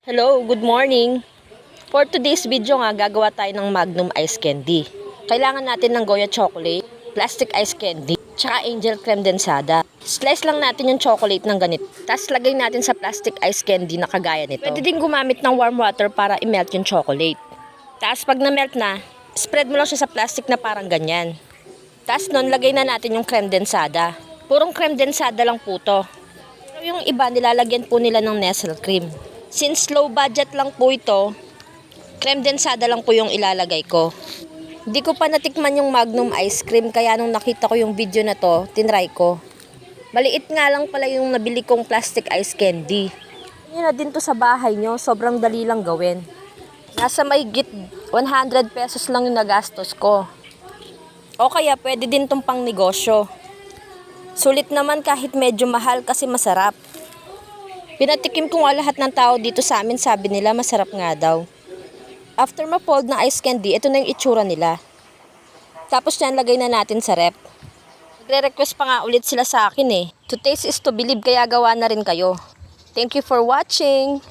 Hello, good morning. For today's video nga, gagawa tayo ng Magnum Ice Candy. Kailangan natin ng Goya Chocolate, Plastic Ice Candy, tsaka Angel Creme Densada. Slice lang natin yung chocolate ng ganito. Tapos lagay natin sa Plastic Ice Candy na kagaya nito. Pwede din gumamit ng warm water para i-melt yung chocolate. Tapos pag na-melt na, spread mo lang siya sa plastic na parang ganyan. Tapos nun, lagay na natin yung creme densada. Purong creme densada lang po to. Pero yung iba, nilalagyan po nila ng Nestle cream. Since low budget lang po ito, creme densada lang po yung ilalagay ko. Hindi ko pa natikman yung Magnum ice cream, kaya nung nakita ko yung video na to, tinry ko. Maliit nga lang pala yung nabili kong plastic ice candy. Yun na din to sa bahay nyo, sobrang dali lang gawin. Nasa mahigit 100 pesos lang yung nagastos ko. O kaya pwede din tong pang negosyo. Sulit naman kahit medyo mahal kasi masarap. Pinatikim ko nga lahat ng tao dito sa amin, sabi nila masarap nga daw. After ma-fold na ice candy, ito na yung itsura nila. Tapos yan, lagay na natin sa rep. Nagre-request pa nga ulit sila sa akin eh. To taste is to believe, kaya gawa na rin kayo. Thank you for watching!